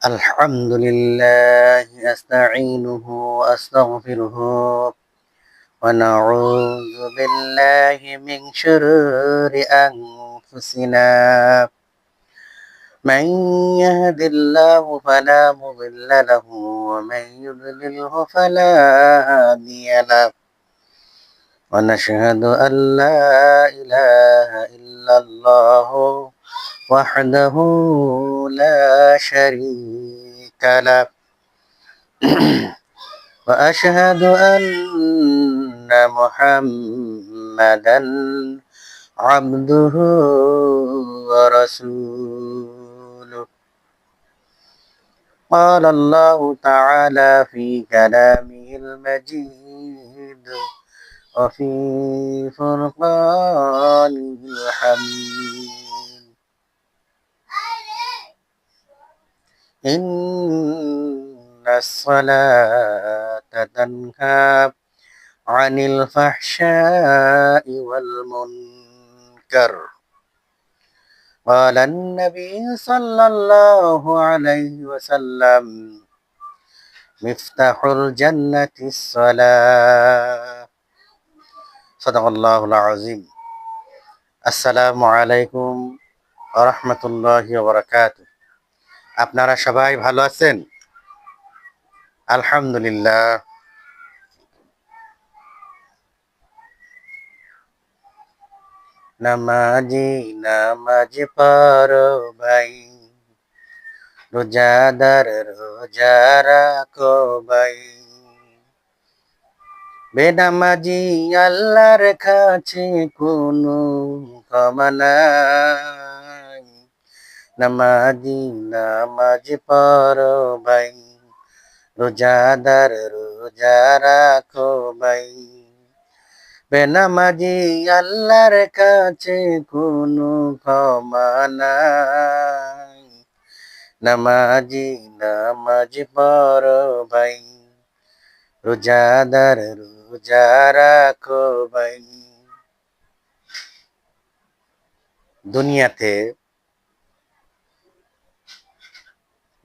الحمد لله أستعينه وأستغفره ونعوذ بالله من شرور أنفسنا من يهد الله فلا مضل له ومن يضلله فلا هادي له ونشهد أن لا إله إلا الله وحده لا شريك له وأشهد أن محمدا عبده ورسوله قال الله تعالى في كلامه المجيد وفي فرقانه الحميد إن الصلاة تنهى عن الفحشاء والمنكر قال النبي صلى الله عليه وسلم مفتاح الجنة الصلاة صدق الله العظيم السلام عليكم ورحمة الله وبركاته আপনারা সবাই ভালো আছেন? আলহামদুলিল্লাহ। নামাজি নামাজ পড়ো ভাই, রোজাদার রোজা রাখো ভাই, বেনামাজি আল্লাহর কাছে কোনো ক্ষমা নাই। নামাজি নামাজ পড়ো ভাই, রোজাদার রোজা রাখো ভাই, বেনামাজি আল্লাহর কাছে কোনো ক্ষমা নাই। নামাজি নামাজ পড়ো ভাই, রোজাদার রোজা রাখো ভাই। দুনিয়াতে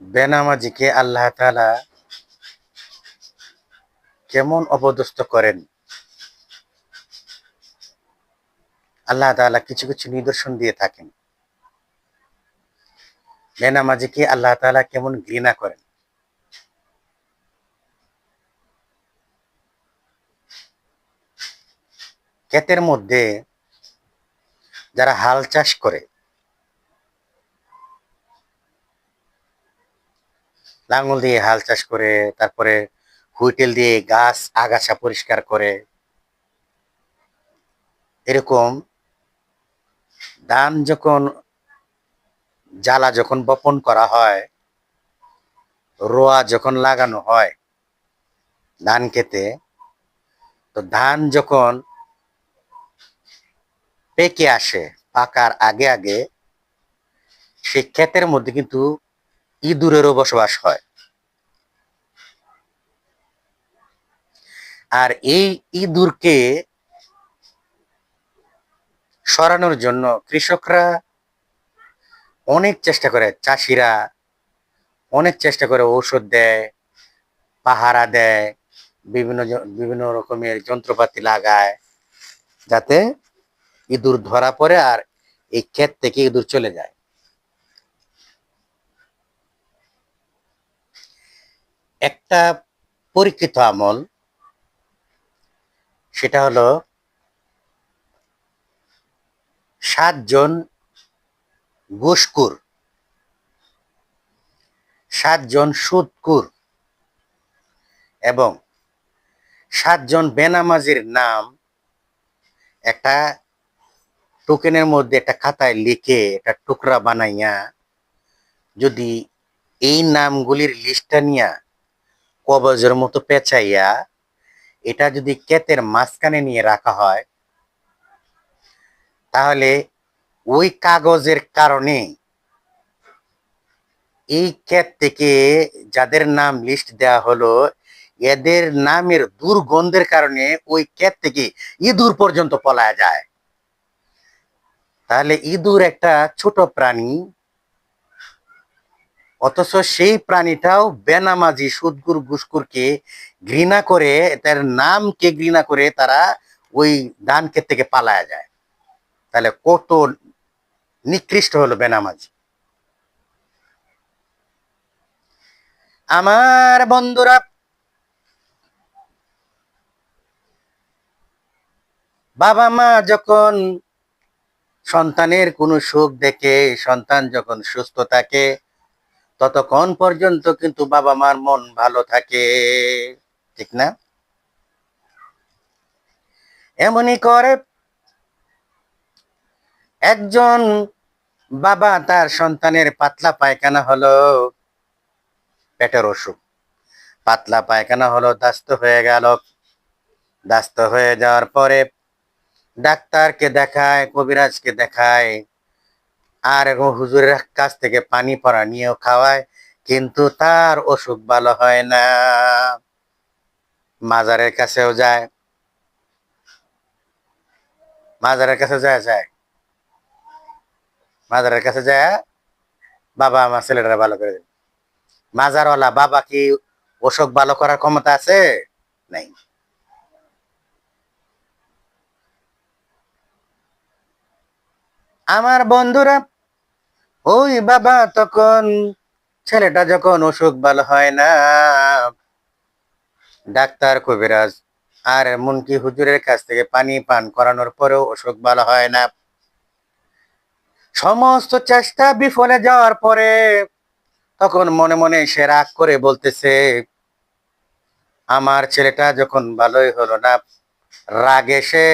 বেনামাজিকে আল্লাহ তাআলা কেমন অপদস্থ করেন, আল্লাহ তাআলা কিছু কিছু নিদর্শন দিয়ে থাকেন। বেনামাজিকে আল্লাহ তাআলা কেমন ঘৃণা করেন। ক্ষেতের মধ্যে যারা হাল চাষ করে, লাঙল দিয়ে হাল চাষ করে, তারপরে হুইটেল দিয়ে গাছ আগাছা পরিষ্কার করে, এরকম ধান যখন জ্বালা যখন বপন করা হয়, রোয়া যখন লাগানো হয় ধান খেতে, তো ধান যখন পেকে আসে, পাকার আগে আগে সেই ক্ষেতের মধ্যে কিন্তু ইঁদুরেরও বসবাস হয়। আর এই ইঁদুরকে সরানোর জন্য কৃষকরা অনেক চেষ্টা করে, চাষিরা অনেক চেষ্টা করে, ঔষধ দেয়, পাহারা দেয়, বিভিন্ন বিভিন্ন রকমের যন্ত্রপাতি লাগায়, যাতে ইঁদুর ধরা পড়ে আর এই ক্ষেত থেকে ইঁদুর চলে যায়। একটা পরীক্ষিত আমল, সেটা হলো 7 জন ঘুষখোর, 7 জন সুদখোর এবং 7 জন বেনামাজির নাম একটা টোকেনের মধ্যে, একটা খাতায় লিখে, একটা টুকরা বানাইয়া, যদি এই নামগুলির লিস্টটা নিয়া কবজের মতো পেঁচাইয়া এটা যদি ক্ষেতের মাঝখানে নিয়ে রাখা হয়, তাহলে ওই কাগজের কারণে এই ক্ষেত থেকে যাদের নাম লিস্ট দেওয়া হলো, এদের নামের দুর্গন্ধের কারণে ওই ক্ষেত থেকে ইঁদুর পর্যন্ত পলায় যায়। তাহলে ইঁদুর একটা ছোট প্রাণী, অথচ সেই প্রাণীটাও বেনামাজি সুদগুর ঘুষখোরকে ঘৃণা করে, তার নামকে ঘৃণা করে তারা ওই ধান ক্ষেত থেকে পালায়া যায়। তাহলে কত নিকৃষ্ট হলো বেনামাজি। আমার বন্ধুরা, বাবা মা যখন সন্তানের কোনো সুখ দেখে, সন্তান যখন সুস্থ থাকে, ততক্ষণ পর্যন্ত কিন্তু বাবা মার মন ভালো থাকে, ঠিক না? এমনই করে একজন বাবা, তার সন্তানের পাতলা পায়খানা হলো, পেটের অসুখ, পাতলা পায়খানা হলো, দাস্ত হয়ে গেল। দাস্ত হয়ে যাওয়ার পরে ডাক্তারকে দেখায়, কবিরাজকে দেখায়, আর হুজুরের কাছ থেকে পানি পড়া নিয়েও খাওয়ায়, কিন্তু তার অসুখ ভালো হয় না। মাজারের কাছেও যায়, মাজারের কাছে যায় যায় মাজারের কাছে যায়, বাবা আমার ছেলেটা ভালো করে দিন। মাজারওয়ালা বাবা কি অসুখ ভালো করার ক্ষমতা আছে? নাই। আমার বন্ধুরা, ওই বাবা তখন, ছেলেটা যখন অসুখ ভালো হয় না, ডাক্তার কবিরাজ আর এমনকি হুজুরের কাছ থেকে পানি পান করানোর পরেও অসুখ ভালো হয় না, সমস্ত চেষ্টা বিফলে যাওয়ার পরে তখন মনে মনে সে রাগ করে বলতেছে, আমার ছেলেটা যখন ভালোই হলো না, রাগে সে,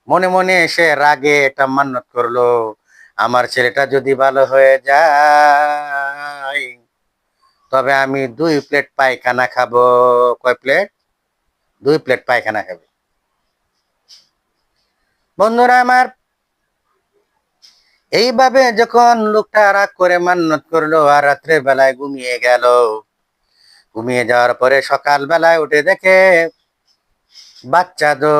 মনে মনে সে রাগে এটা মান্যত করলো, আমার ছেলেটা যদি ভালো হয়ে যায় তবে আমি 2 প্লেট পায়খানা খাবো। কয় প্লেট? 2 প্লেট পায়খানা খাবে। বন্ধুরা আমার, এইভাবে যখন লোকটা রাগ করে মান্যত করলো আর রাত্রের বেলায় ঘুমিয়ে গেল, ঘুমিয়ে যাওয়ার পরে সকাল বেলায় উঠে দেখে বাচ্চা তো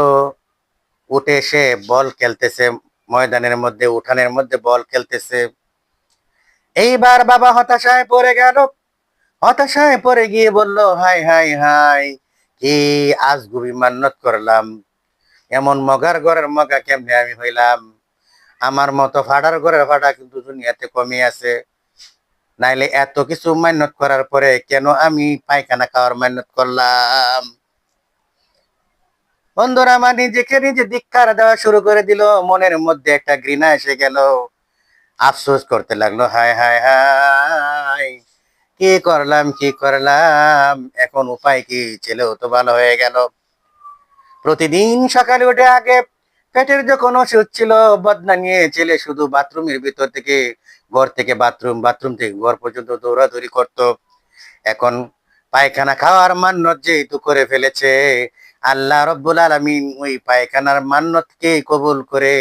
উঠে এসে বল খেলতেছে, ময়দানের মধ্যে, উঠানের মধ্যে বল খেলতেছে। এইবার বাবা হতাশায় পড়ে গেল, হতাশায় পড়ে গিয়ে বলল, হাই হাই হাই, কি আজগুবি মান্যত করলাম, এমন মগার ঘরের মগা কেমনে আমি হইলাম? আমার মতো ফাডার ঘরের ফাডা কিন্তু দুনিয়াতে কমই আছে। নাইলে এত কিছু মান্যত করার পরে কেন আমি পায়খানা খাওয়ার মান্যত করলাম? বন্ধুরা আমার, নিজেকে নিজে ধিক্কার দেওয়া শুরু করে দিল, মনের মধ্যে একটা ঘৃণা এসে গেল, আফসোস করতে লাগলো, হায় হায় হায়, কি করলাম কি করলাম, এখন উপায় কি? ছেলেও তো ভালো হয়ে গেল। প্রতিদিন সকালে উঠে আগে পেটের যখন অসুখ ছিল, বদনা নিয়ে ছেলে শুধু বাথরুমের ভিতর থেকে, ঘর থেকে বাথরুম, বাথরুম থেকে ঘর পর্যন্ত দৌড়াদৌড়ি করত। এখন পায়খানা খাওয়ার মান্যত যেহেতু করে ফেলেছে, আল্লাহ রব্বুল আলামিন ওই পায়খানার মান্যতকে কবুল করে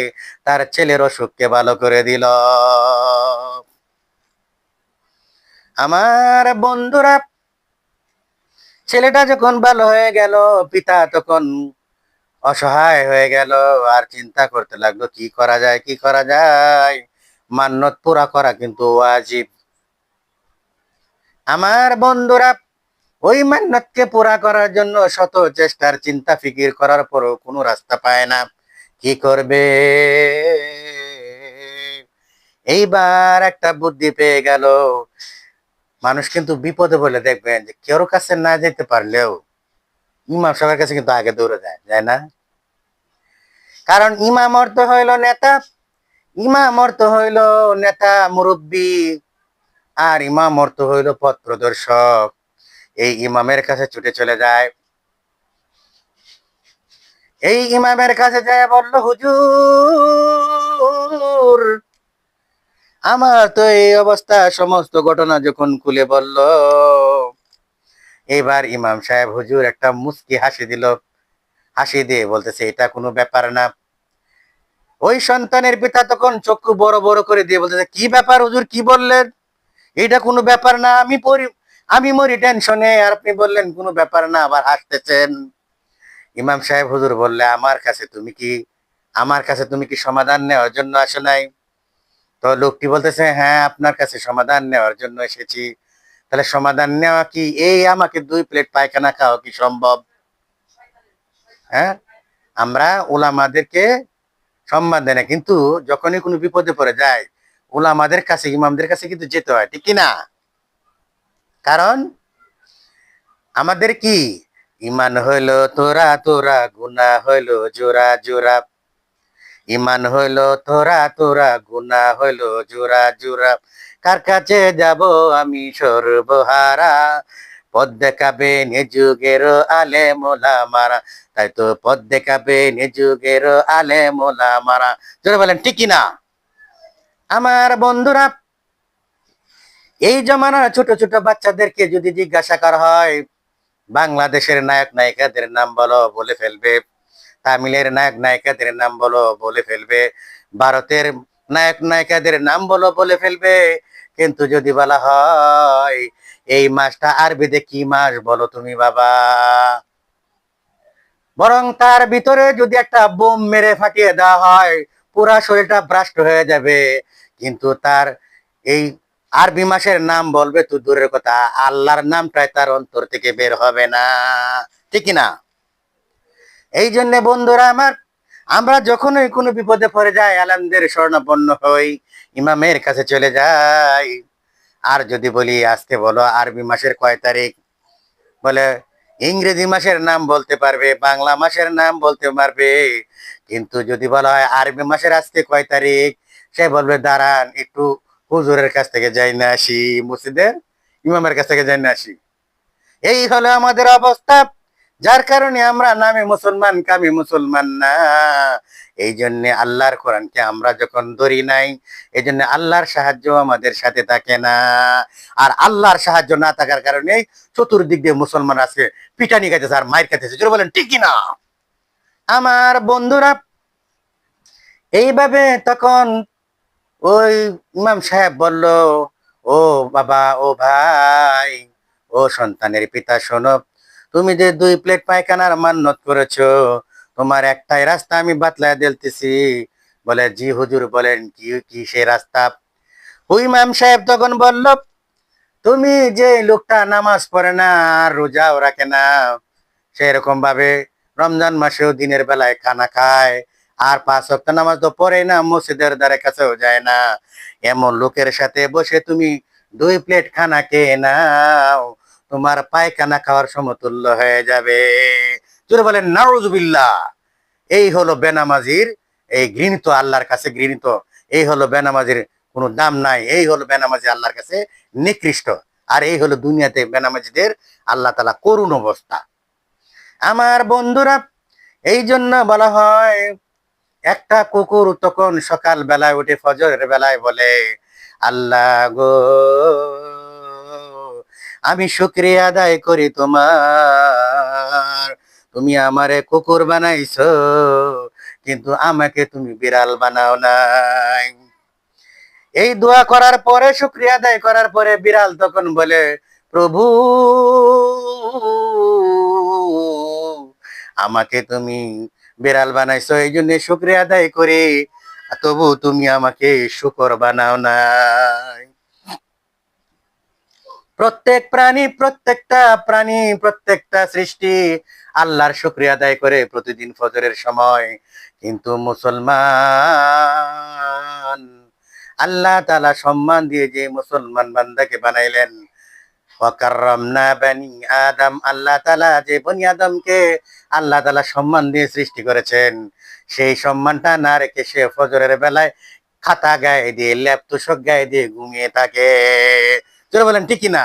তার ছেলের অসুখকে ভালো করে দিল। আমার বন্ধুরা, ছেলেটা যখন ভালো হয়ে গেল, পিতা তখন অসহায় হয়ে গেল, আর চিন্তা করতে লাগলো কি করা যায়, কি করা যায়। মান্যত পুরা করা কিন্তু ওয়াজিব। আমার বন্ধুরা, ওই মান্যতকে পুরা করার জন্য শত চেষ্টার চিন্তা ফিকির করার পরও কোনো রাস্তা পায় না, কি করবে? এইবার একটা বুদ্ধি পেয়ে গেল। মানুষ কিন্তু বিপদে বলে দেখবেন যে কেউ কাছে না যেতে পারলেও ইমাম সাহেবের কাছে কিন্তু আগে দৌড়ে যায়, যায় না? কারণ ইমাম অর্থ হইল নেতা, ইমাম অর্থ হইল নেতা মুরব্বী, আর ইমাম অর্থ হইল পথ প্রদর্শক। এই ইমামের কাছে ছুটে চলে যায়, এই ইমামের কাছে যায়, বলল, হুজুর, আমার তো এই অবস্থা। সমস্ত ঘটনা যখন খুলে বলল, এবার ইমাম সাহেব হুজুর একটা মুস্কি হাসি দিল, হাসি দিয়ে বলতেছে, এটা কোনো ব্যাপার না। ওই সন্তানের পিতা তখন চক্ষু বড় বড় করে দিয়ে বলতেছে, কি ব্যাপার হুজুর, কি বললেন? এটা কোনো ব্যাপার না, আমি মরি টেনশনে, আর আপনি বললেন কোনো ব্যাপার না, আবার হাসতেছেন। ইমাম সাহেব হুজুর বললে, আমার কাছে তুমি কি সমাধান নেওয়ার জন্য আসো নাই? তো লোকটি বলতেছে, হ্যাঁ আপনার কাছে সমাধান নেওয়ার জন্য এসেছি। তাহলে সমাধান নেওয়া কি এই আমাকে 2 প্লেট পায়খানা খাওয়া কি সম্ভব? হ্যাঁ, আমরা ওলামাদেরকে সম্মান দেয় না, কিন্তু যখনই কোনো বিপদে পড়ে যায় ওলামাদের কাছে, ইমামদের কাছে কিন্তু যেতে হয়, ঠিক কিনা? কারণ আমাদের কি ইমান হইলো তোরা তোরা, গুনাহ হইলো জোরা জোরা। ইমান হইলো তোরা তোরা, গুনাহ হইলো জোরা জোরা। কার কাছে যাব আমি সর্বহারা, পথ দেখাবে যুগের আলেম ওলামারা। তাই তো পথ দেখাবে যুগের আলেম ওলামারা। জোরে বলেন ঠিক কিনা? আমার বন্ধুরা, এই জমানার ছোট ছোট বাচ্চাদেরকে যদি জিজ্ঞাসা করা হয় বাংলাদেশের নায়ক নায়িকাদের নাম বলো, বলে ফেলবে। তামিলের নায়ক নায়িকাদের নাম বলো, বলে ফেলবে। ভারতের নায়ক নায়িকাদের নাম বলো, বলে ফেলবে। কিন্তু যদি বলা হয় এই মাসটা আরবিতে কি মাস বলো তুমি বাবা, বরং তার ভিতরে যদি একটা বোম মেরে ফাটিয়ে দেওয়া হয় পুরা শরীরটা ব্রাস্ট হয়ে যাবে। কিন্তু তার এই আরবি মাসের নাম বলবে তো দূরের কথা, আল্লাহর নামটাই তার অন্তর থেকে বের হবে না, ঠিক না? এই জন্য বন্ধুরা আমার, আমরা যখনই কোনো বিপদে পড়ে যাই আলেমদের শরণাপন্ন হই, ইমামের কাছে চলে যাই। আর যদি বলি আজকে বলো আরবি মাসের কয় তারিখ, বলে ইংরেজি মাসের নাম বলতে পারবে, বাংলা মাসের নাম বলতে পারবে। কিন্তু যদি বলা হয় আরবি মাসের আজকে কয় তারিখ, সে বলবে দাঁড়ান একটু হুজুরের কাছ থেকে যাই না আসি, মসজিদের ইমামের কাছ থেকে যাই না আসি। এই হলো আমাদের অবস্থা, যার কারণে আমরা নামে মুসলমান কামে মুসলমান না। এই জন্য আল্লাহর কোরআনকে আমরা যখন ধরি নাই, এই জন্য আল্লাহর সাহায্য আমাদের সাথে থাকে না। আর আল্লাহর সাহায্য না থাকার কারণে চতুর্দিক দিয়ে মুসলমান আজকে পিটানি খাইতেছে আর মাইর খাইতেছে। জোরে বলেন ঠিক কিনা? আমার বন্ধুরা, এইভাবে তখন ওই ইমাম সাহেব বলল, ও বাবা, ও ভাই, ও সন্তানের পিতা, শোনো, তুমি যে 2 প্লেট পায়খানার মান্যত করেছো, তোমার একটাই রাস্তা আমি বাতলায় দিতেছি। বলে জি হুজুর বলেন, কি কি সে রাস্তা? ওই ইমাম সাহেব তখন বলল, তুমি যে লোকটা নামাজ পড়ে না আর রোজাও রাখে না, সেরকম ভাবে রমজান মাসেও দিনের বেলায় খানা খায় আর 5 ওয়াক্ত নামাজ তো পড়ে না, মসজিদের ধারে কাছেও যায় না, এমন লোকের সাথে বসে তুমি 2 প্লেট খানা খেয়ে নাও, তোমার পায়খানা খাওয়ার সমতুল্য হয়ে যাবে। জোরে বলেন নাউজুবিল্লাহ। এই হলো বেনামাজির, এই ঘৃণিত, আল্লাহর কাছে ঘৃণিত। এই হলো বেনামাজির কোনো দাম নাই, এই হলো বেনামাজি আল্লাহর কাছে নিকৃষ্ট। আর এই হলো দুনিয়াতে বেনামাজিদের আল্লাহ তাআলা করুণ অবস্থা। আমার বন্ধুরা, এই জন্য বলা হয় একটা কুকুর তখন সকাল বেলায় উঠে ফজরের বেলায় বলে, আল্লাহ গো, আমি শুকরিয়া আদায় করি তোমার, তুমি আমারে কুকুর বানাইছো কিন্তু আমাকে তুমি বিড়াল বানাও নাই। এই দোয়া করার পরে, শুকরিয়া আদায় করার পরে বিড়াল তখন বলে, প্রভু আমাকে তুমি বিড়াল বানাইছো, এই জন্য শুকরিয়া আদায় করি, তবু তুমি আমাকে শুকর বানাও নাই। প্রত্যেক প্রাণী, প্রত্যেকটা প্রাণী, প্রত্যেকটা সৃষ্টি আল্লাহর শুকরিয়া আদায় করে প্রতিদিন ফজরের সময়। কিন্তু মুসলমান, আল্লাহ তাআলা সম্মান দিয়ে যে মুসলমান বান্দাকে বানাইলেন, ওয়াকাররামনা বানি আদম, আল্লাহ তাআলা যে বনি আদমকে আল্লাহ তাআলা সম্মান দিয়ে সৃষ্টি করেছেন, সেই সম্মানটা না রেখে সে ফজরের বেলায় খাতা গায়ে দিয়ে, ল্যাপ তোশক গায়ে দিয়ে ঘুমিয়ে থাকে। চলে বলেন ঠিক কিনা?